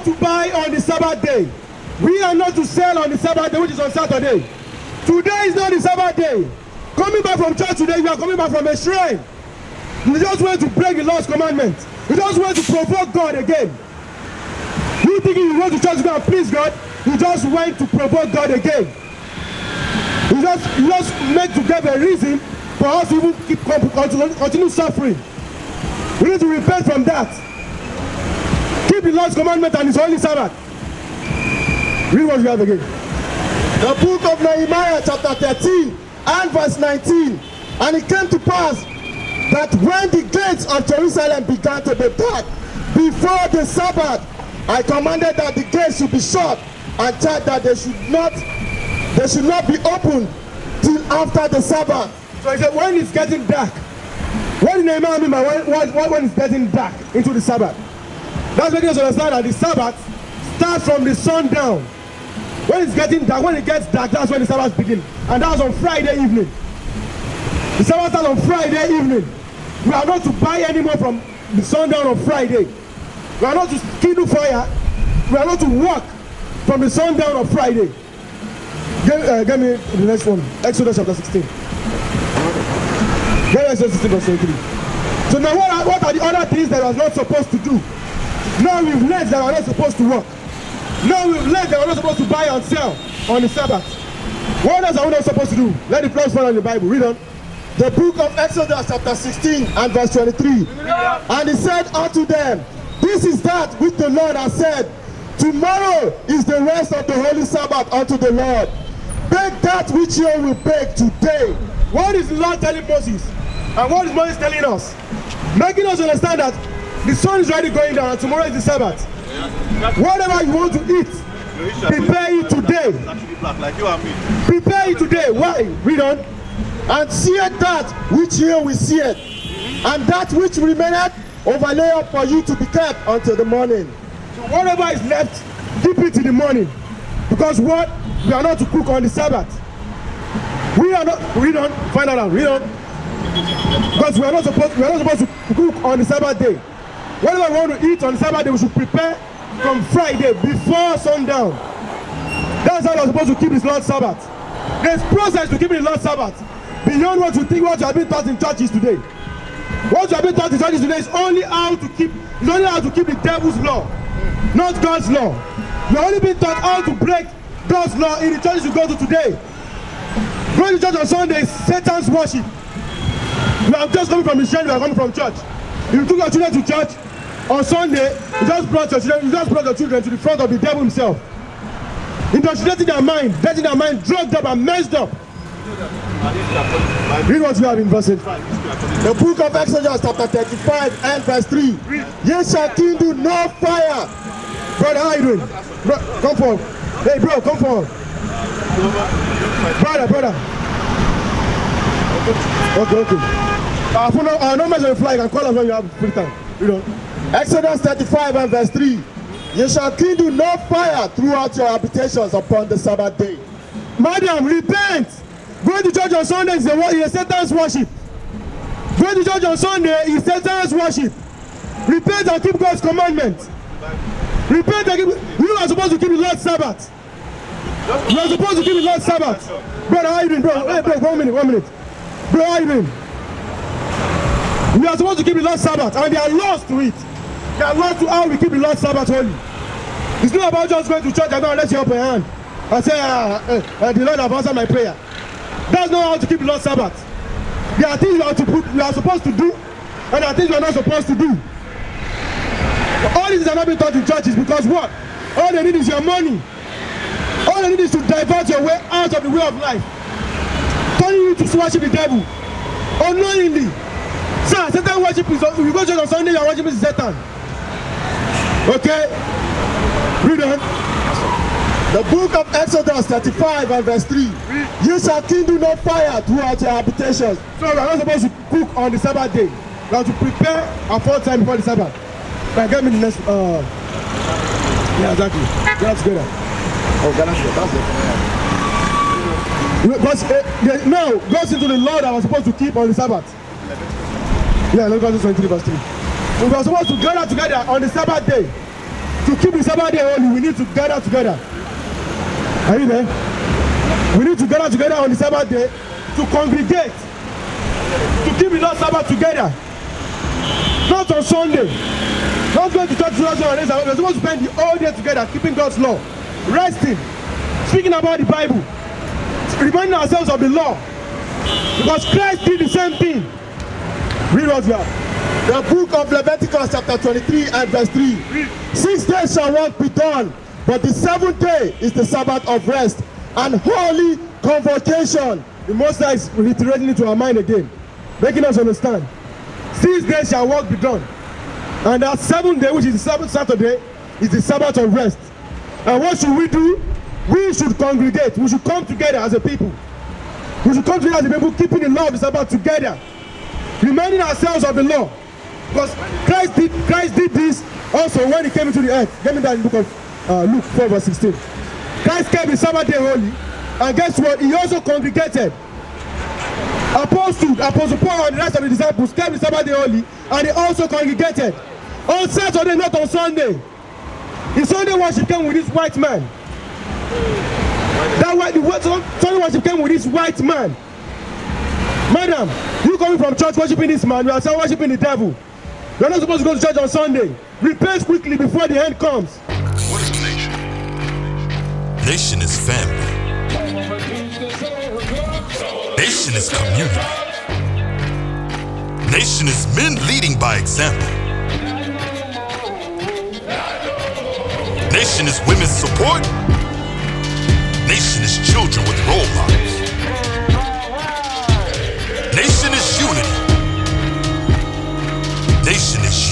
to buy on the Sabbath day. We are not to sell on the Sabbath day, which is on Saturday. Today is not the Sabbath day. Coming back from church today, you are coming back from a shrine. You just went to break the Lord's commandment. You just went to provoke God again. You thinking you went to church to go and please God, you just went to provoke God again. You just meant to get a reason for us to even continue suffering. We need to repent from that. Keep the Lord's commandment and His holy Sabbath. Read what you have again. The book of Nehemiah chapter 13 and verse 19. And it came to pass that when the gates of Jerusalem began to be dark before the Sabbath, I commanded that the gates should be shut and charged that they should not be opened till after the Sabbath. So he said, when it's getting dark, what did Nehemiah mean by when it's getting dark into the Sabbath? That's making us understand that the Sabbath starts from the sundown. When it's getting dark, when it gets dark, that's when the Sabbath begins. And that's on Friday evening. The Sabbath starts on Friday evening. We are not to buy anymore from the sundown on Friday. We are not to kindle fire. We are not to walk from the sundown on Friday. Get me the next one. Exodus chapter 16. Get Exodus 16 verse 23. So now what are the other things that I was not supposed to do? Now we've learned that we're not supposed to work. Now we've learned that we're not supposed to buy and sell on the Sabbath. What else are we not supposed to do? Let the flags fall on the Bible. Read on. The book of Exodus chapter 16 and verse 23. And he said unto them, this is that which the Lord has said, tomorrow is the rest of the holy Sabbath unto the Lord. Bake that which you will bake today. What is the Lord telling Moses? And what is Moses telling us? Making us understand that the sun is already going down and tomorrow is the Sabbath. Whatever you want to eat, prepare it today. Prepare it today. Why? Read on. And seeth that which ye will see it, and that which remaineth overlay up for you to be kept until the morning. So whatever is left, keep it in the morning. Because what? We are not to cook on the Sabbath. We are not. Read on. Find out. Read on. Because we are not supposed to cook on the Sabbath day. Whatever we want to eat on the Sabbath day, we should prepare from Friday before sundown. That's how we are supposed to keep this Lord's Sabbath. There's process to keeping the Lord's Sabbath beyond what you think, what you have been taught in churches today. What you have been taught in churches today is only how to keep the devil's law, not God's law. You are only being taught how to break God's law in the churches you go to today. Going to church on Sunday is Satan's worship. You are just coming from the church, you are coming from church. If you took your children to church on Sunday, you just brought your children to the front of the devil himself. Indoctrinating their mind, getting their mind drugged up and messed up. Read what you have in verse 8. The book of Exodus chapter 35 and verse 3. Ye shall kindle no fire. Brother, how are you doing? Come forward. Hey bro, come forward. Brother. Okay. No message on the fly, you can call us when you have free time. You know. Exodus 35 and verse 3. Ye shall kindle no fire throughout your habitations upon the Sabbath day. Madam, repent. Going to church on Sunday is a Satan's worship. Going to church on Sunday is Satan's worship. Repent and keep God's commandments. Repent and keep. You are supposed to keep the Lord's Sabbath. You are supposed to keep the Lord's Sabbath. Brother, how you doing, bro? Hey, bro, 1 minute. Bro, how you doing? We are supposed to keep the Lord's Sabbath, and they are lost to it. They are lost to how we keep the Lord's Sabbath holy. It's not about just going to church and going to let you up your hand and say, the Lord has answered my prayer. That's not how to keep the Lord's Sabbath. There are things you are supposed to do, and there are things you are not supposed to do. All these are not being taught in churches because what? All they need is your money. All they need is to divert your way out of the way of life. Turning you to worship the devil. Unknowingly. Sir, Satan worship is, if you go to church on Sunday, you are worshiping Satan. Okay? Read on. The book of Exodus 35 and verse 3. You shall kindle no fire throughout your habitations. So we are not supposed to cook on the Sabbath day. We have to prepare a full time before the Sabbath. Now get me the next. Yeah, exactly. Get us together. Oh, get us together. That's it. Because now goes into the law that we're supposed to keep on the Sabbath. Yeah, let's go to 23 verse 3. We are supposed to gather together on the Sabbath day To keep the Sabbath day holy, we need to gather together. Are you there? We need to gather together on the Sabbath day to congregate, to keep the Lord's Sabbath together. Not on Sunday. Not going to church on Sunday. We're supposed to spend the whole day together, keeping God's law, resting, speaking about the Bible, reminding ourselves of the law. Because Christ did the same thing. Read what we have. The book of Leviticus chapter 23 and verse 3. 6 days shall work be done, but the 7th day is the Sabbath of rest and holy convocation. The Most High is reiterating it to our mind again, making us understand. 6 days shall work be done. And that 7th day, which is the Sabbath Saturday, is the Sabbath of rest. And what should we do? We should congregate. We should come together as a people. We should come together as a people, keeping the law of the Sabbath together, reminding ourselves of the law. Because Christ did this also when he came into the earth. Get me that in the book of Luke 4 verse 16. Christ kept the Sabbath day holy, and guess what? He also congregated. Apostle Paul and the rest of the disciples kept the Sabbath day holy, and they also congregated. On Saturday, not on Sunday. The Sunday worship came with this white man. Sunday worship came with this white man. Madam, you coming from church worshiping this man, you are still worshiping the devil. You're not supposed to go to church on Sunday. Repent quickly before the end comes. What is a nation? Nation is family. Nation is community. Nation is men leading by example. Nation is women's support. Nation is children with role models. Nation is unity. Nation is